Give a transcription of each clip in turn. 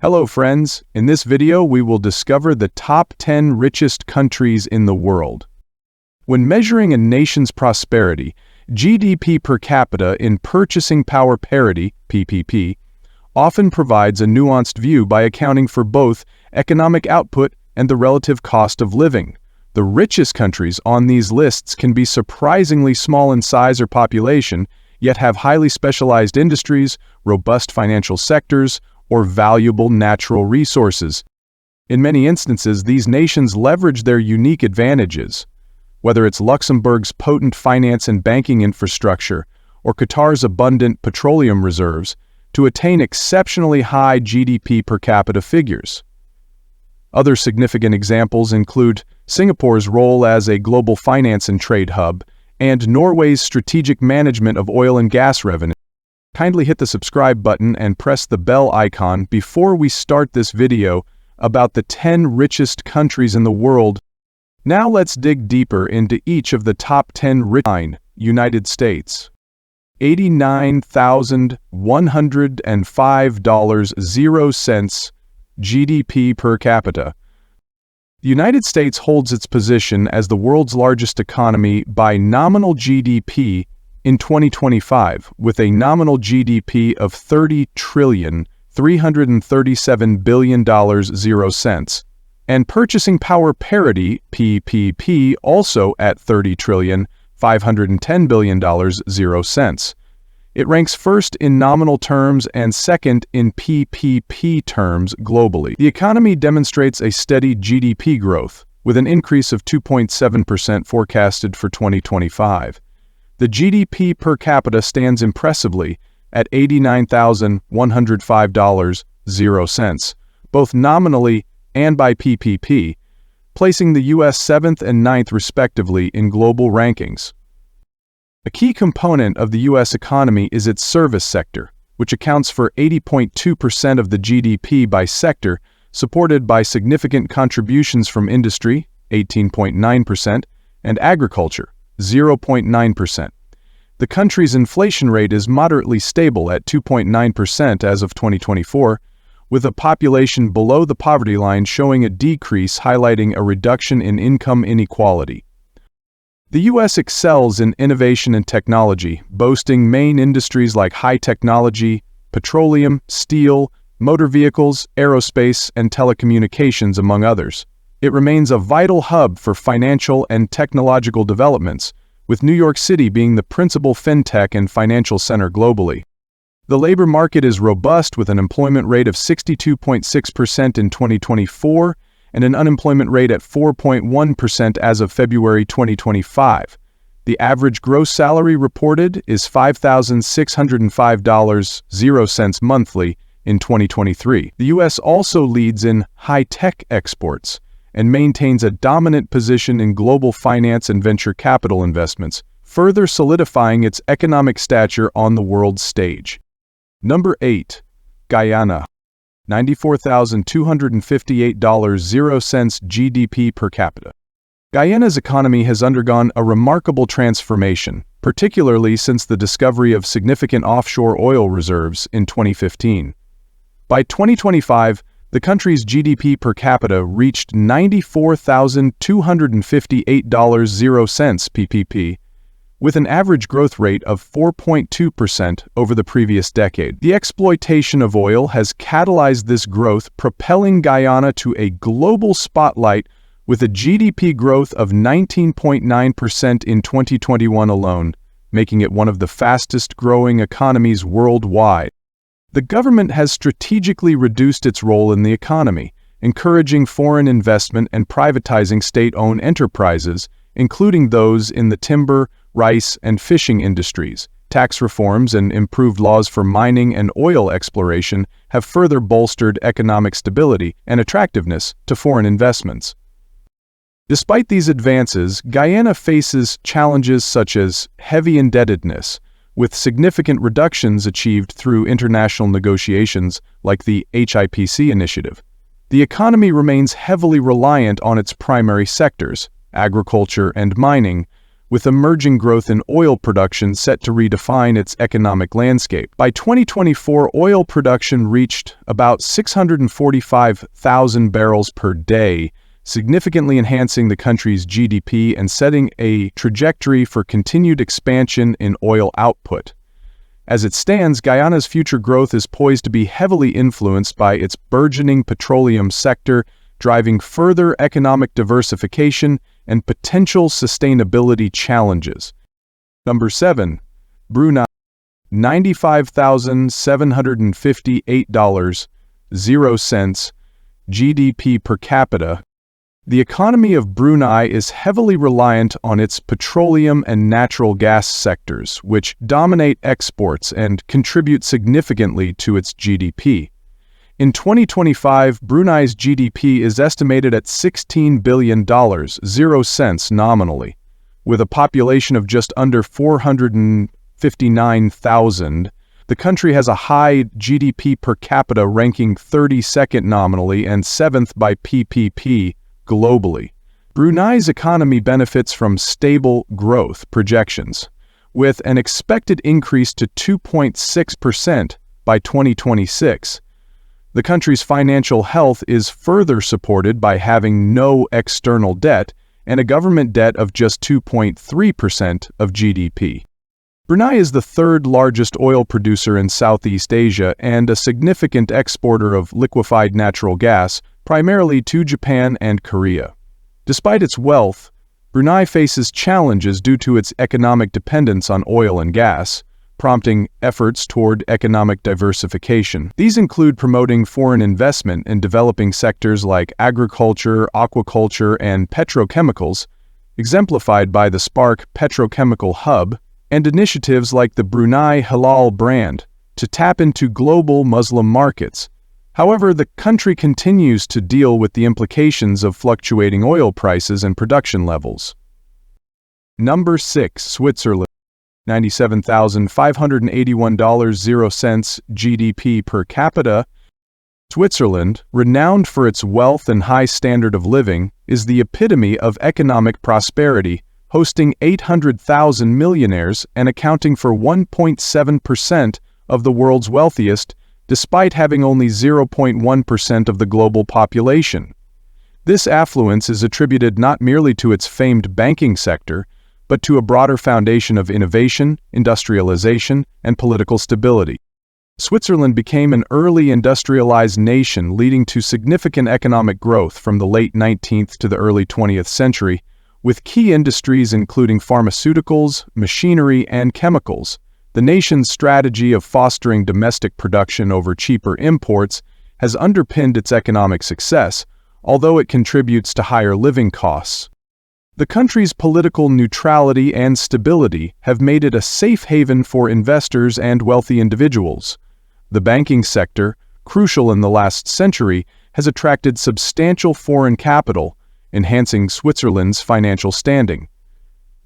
Hello friends, in this video we will discover the top 10 richest countries in the world. When measuring a nation's prosperity, GDP per capita in purchasing power parity, PPP, often provides a nuanced view by accounting for both economic output and the relative cost of living. The richest countries on these lists can be surprisingly small in size or population, yet have highly specialized industries, robust financial sectors, or valuable natural resources. In many instances, these nations leverage their unique advantages, whether it's Luxembourg's potent finance and banking infrastructure or Qatar's abundant petroleum reserves, to attain exceptionally high GDP per capita figures. Other significant examples include Singapore's role as a global finance and trade hub, and Norway's strategic management of oil and gas revenue. Kindly hit the subscribe button and press the bell icon before we start this video about the 10 richest countries in the world. Now let's dig deeper into each of the top 10 United States. $89,105.00 GDP per capita. The United States holds its position as the world's largest economy by nominal GDP in 2025, with a nominal GDP of $30,337,000,000, and purchasing power parity, PPP, also at $30,510,000,000. It ranks first in nominal terms and second in PPP terms globally. The economy demonstrates a steady GDP growth, with an increase of 2.7% forecasted for 2025. The GDP per capita stands impressively at $89,105.00, both nominally and by PPP, placing the U.S. 7th and 9th respectively in global rankings. A key component of the U.S. economy is its service sector, which accounts for 80.2% of the GDP by sector, supported by significant contributions from industry, 18.9%, and agriculture, 0.9%. The country's inflation rate is moderately stable at 2.9% as of 2024, with a population below the poverty line showing a decrease, highlighting a reduction in income inequality. The U.S. excels in innovation and technology, boasting main industries like high technology, petroleum, steel, motor vehicles, aerospace, and telecommunications, among others. It remains a vital hub for financial and technological developments, with New York City being the principal fintech and financial center globally. The labor market is robust, with an employment rate of 62.6% in 2024 and an unemployment rate at 4.1% as of February 2025. The average gross salary reported is $5,605.00 monthly in 2023. The U.S. also leads in high-tech exports and maintains a dominant position in global finance and venture capital investments, further solidifying its economic stature on the world stage. Number 8. Guyana. $94,258.00 GDP per capita. Guyana's economy has undergone a remarkable transformation, particularly since the discovery of significant offshore oil reserves in 2015. By 2025, the country's GDP per capita reached $94,258.00 PPP, with an average growth rate of 4.2% over the previous decade. The exploitation of oil has catalyzed this growth, propelling Guyana to a global spotlight with a GDP growth of 19.9% in 2021 alone, making it one of the fastest-growing economies worldwide. The government has strategically reduced its role in the economy, encouraging foreign investment and privatizing state-owned enterprises, including those in the timber, rice, and fishing industries. Tax reforms and improved laws for mining and oil exploration have further bolstered economic stability and attractiveness to foreign investments. Despite these advances, Guyana faces challenges such as heavy indebtedness, with significant reductions achieved through international negotiations like the HIPC initiative. The economy remains heavily reliant on its primary sectors, agriculture and mining, with emerging growth in oil production set to redefine its economic landscape. By 2024, oil production reached about 645,000 barrels per day, significantly enhancing the country's GDP and setting a trajectory for continued expansion in oil output. As it stands, Guyana's future growth is poised to be heavily influenced by its burgeoning petroleum sector, driving further economic diversification and potential sustainability challenges. Number 7. Brunei, $95,758.00 GDP per capita. The economy of Brunei is heavily reliant on its petroleum and natural gas sectors, which dominate exports and contribute significantly to its GDP. In 2025, Brunei's GDP is estimated at $16 billion, 0 cents nominally. With a population of just under 459,000, the country has a high GDP per capita ranking 32nd nominally and 7th by PPP globally. Brunei's economy benefits from stable growth projections, with an expected increase to 2.6% by 2026. The country's financial health is further supported by having no external debt and a government debt of just 2.3% of GDP. Brunei is the third largest oil producer in Southeast Asia and a significant exporter of liquefied natural gas, primarily to Japan and Korea. Despite its wealth, Brunei faces challenges due to its economic dependence on oil and gas, prompting efforts toward economic diversification. These include promoting foreign investment in developing sectors like agriculture, aquaculture, and petrochemicals, exemplified by the Spark Petrochemical Hub, and initiatives like the Brunei Halal brand to tap into global Muslim markets. However, the country continues to deal with the implications of fluctuating oil prices and production levels. Number 6. Switzerland, $97,581.00 GDP per capita. Switzerland, renowned for its wealth and high standard of living, is the epitome of economic prosperity, hosting 800,000 millionaires and accounting for 1.7% of the world's wealthiest, despite having only 0.1% of the global population. This affluence is attributed not merely to its famed banking sector, but to a broader foundation of innovation, industrialization, and political stability. Switzerland became an early industrialized nation, leading to significant economic growth from the late 19th to the early 20th century, with key industries including pharmaceuticals, machinery, and chemicals. The nation's strategy of fostering domestic production over cheaper imports has underpinned its economic success, although it contributes to higher living costs. The country's political neutrality and stability have made it a safe haven for investors and wealthy individuals. The banking sector, crucial in the last century, has attracted substantial foreign capital, enhancing Switzerland's financial standing.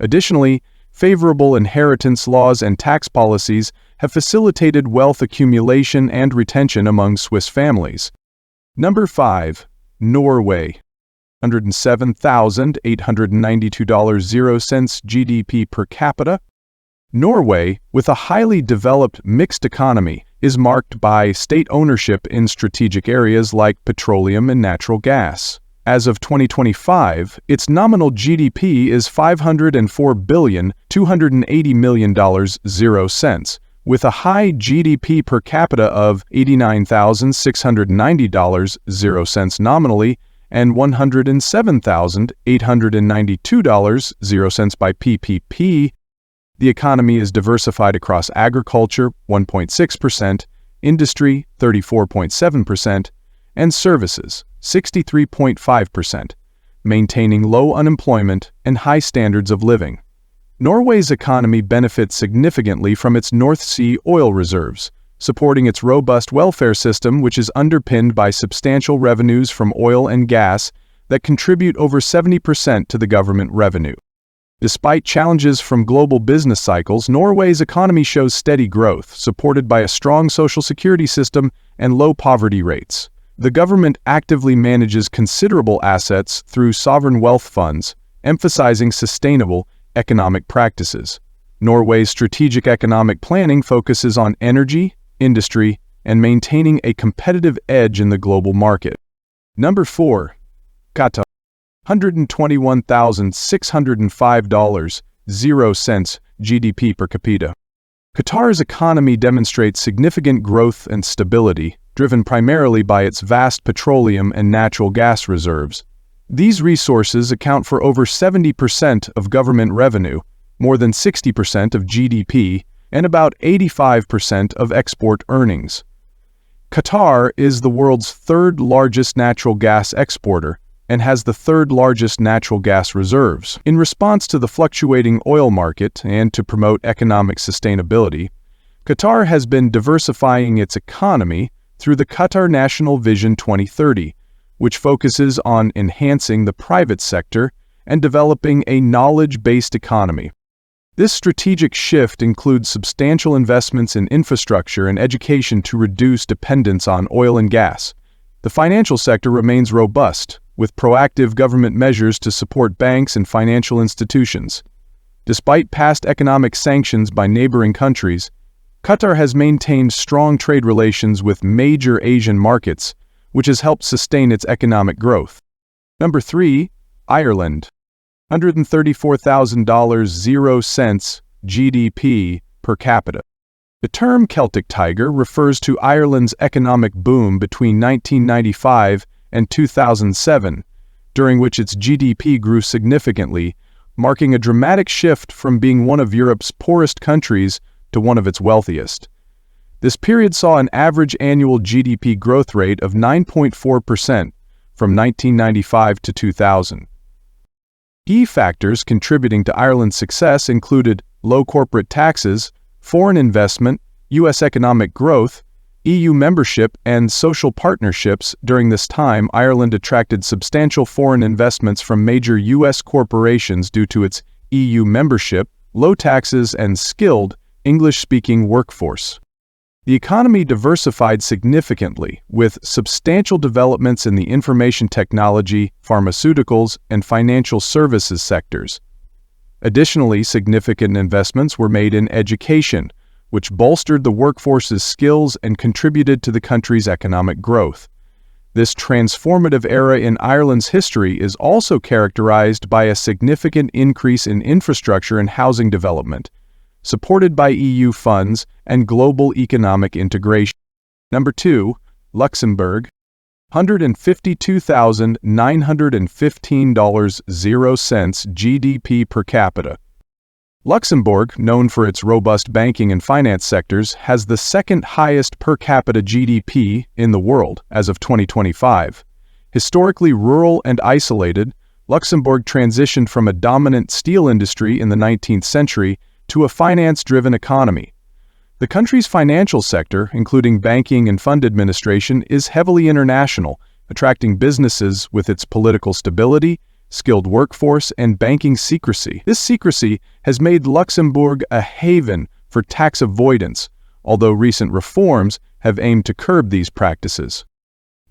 Additionally, favorable inheritance laws and tax policies have facilitated wealth accumulation and retention among Swiss families. Number 5. Norway, $107,892.00 GDP per capita. Norway, with a highly developed mixed economy, is marked by state ownership in strategic areas like petroleum and natural gas. As of 2025, its nominal GDP is $504,280,000,000, with a high GDP per capita of $89,690.00 nominally and $107,892.00 by PPP. The economy is diversified across agriculture, 1.6%, industry, 34.7%, and services, 63.5%, maintaining low unemployment and high standards of living. Norway's economy benefits significantly from its North Sea oil reserves, supporting its robust welfare system, which is underpinned by substantial revenues from oil and gas that contribute over 70% to the government revenue. Despite challenges from global business cycles, Norway's economy shows steady growth, supported by a strong social security system and low poverty rates. The government actively manages considerable assets through sovereign wealth funds, emphasizing sustainable, economic practices. Norway's strategic economic planning focuses on energy, industry, and maintaining a competitive edge in the global market. Number 4. Qatar. $121,605.00 GDP per capita. Qatar's economy demonstrates significant growth and stability, driven primarily by its vast petroleum and natural gas reserves. These resources account for over 70% of government revenue, more than 60% of GDP, and about 85% of export earnings. Qatar is the world's third largest natural gas exporter and has the third largest natural gas reserves. In response to the fluctuating oil market and to promote economic sustainability, Qatar has been diversifying its economy through the Qatar National Vision 2030, which focuses on enhancing the private sector and developing a knowledge-based economy. This strategic shift includes substantial investments in infrastructure and education to reduce dependence on oil and gas. The financial sector remains robust, with proactive government measures to support banks and financial institutions. Despite past economic sanctions by neighboring countries, Qatar has maintained strong trade relations with major Asian markets, which has helped sustain its economic growth. Number 3. Ireland. $134,000.00 GDP per capita. The term Celtic Tiger refers to Ireland's economic boom between 1995 and 2007, during which its GDP grew significantly, marking a dramatic shift from being one of Europe's poorest countries to one of its wealthiest. This period saw an average annual GDP growth rate of 9.4% from 1995 to 2000. Key factors contributing to Ireland's success included low corporate taxes, foreign investment, U.S. economic growth, EU membership, and social partnerships. During this time, Ireland attracted substantial foreign investments from major U.S. corporations due to its EU membership, low taxes, and skilled, English-speaking workforce. The economy diversified significantly, with substantial developments in the information technology, pharmaceuticals, and financial services sectors. Additionally, significant investments were made in education, which bolstered the workforce's skills and contributed to the country's economic growth. This transformative era in Ireland's history is also characterized by a significant increase in infrastructure and housing development, supported by EU funds and global economic integration. Number 2. Luxembourg. $152,915.00 GDP per capita. Luxembourg, known for its robust banking and finance sectors, has the second highest per capita GDP in the world as of 2025. Historically rural and isolated, Luxembourg transitioned from a dominant steel industry in the 19th century to a finance-driven economy. The country's financial sector, including banking and fund administration, is heavily international, attracting businesses with its political stability, skilled workforce, and banking secrecy. This secrecy has made Luxembourg a haven for tax avoidance, although recent reforms have aimed to curb these practices.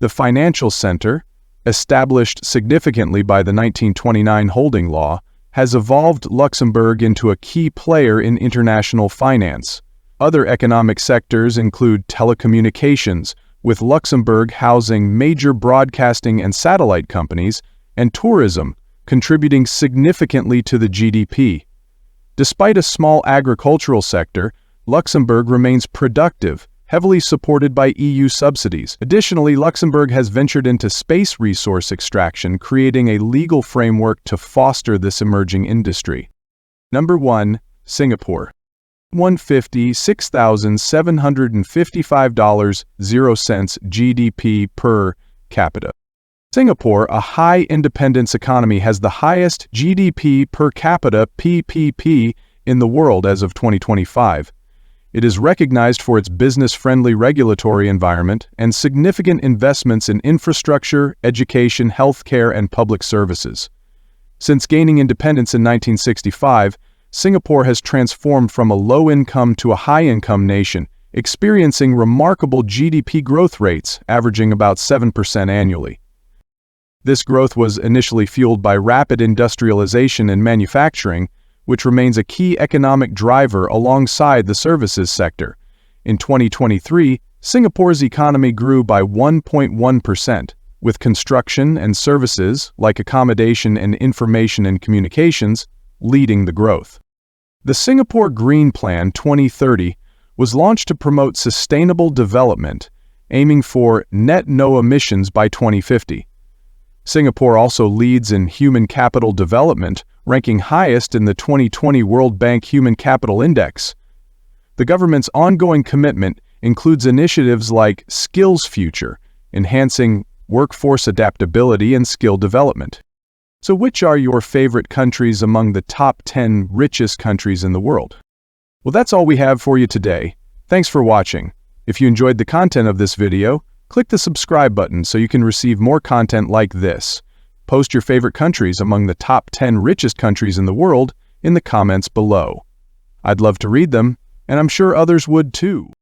The financial center, established significantly by the 1929 holding law, has evolved Luxembourg into a key player in international finance. Other economic sectors include telecommunications, with Luxembourg housing major broadcasting and satellite companies, and tourism, contributing significantly to the GDP. Despite a small agricultural sector, Luxembourg remains productive, heavily supported by EU subsidies. Additionally, Luxembourg has ventured into space resource extraction, creating a legal framework to foster this emerging industry. Number 1. Singapore. $156,755.00 GDP per capita. Singapore, a high independence economy, has the highest GDP per capita (PPP) in the world as of 2025. It is recognized for its business-friendly regulatory environment and significant investments in infrastructure, education, healthcare, and public services. Since gaining independence in 1965, Singapore has transformed from a low-income to a high-income nation, experiencing remarkable GDP growth rates, averaging about 7% annually. This growth was initially fueled by rapid industrialization and manufacturing, which remains a key economic driver alongside the services sector. In 2023, Singapore's economy grew by 1.1%, with construction and services, like accommodation and information and communications, leading the growth. The Singapore Green Plan 2030 was launched to promote sustainable development, aiming for net no emissions by 2050. Singapore also leads in human capital development, ranking highest in the 2020 World Bank Human Capital Index. The government's ongoing commitment includes initiatives like Skills Future, enhancing workforce adaptability and skill development. So which are your favorite countries among the top 10 richest countries in the world? Well, that's all we have for you today. Thanks for watching. If you enjoyed the content of this video, click the subscribe button so you can receive more content like this. Post your favorite countries among the top 10 richest countries in the world in the comments below. I'd love to read them, and I'm sure others would too.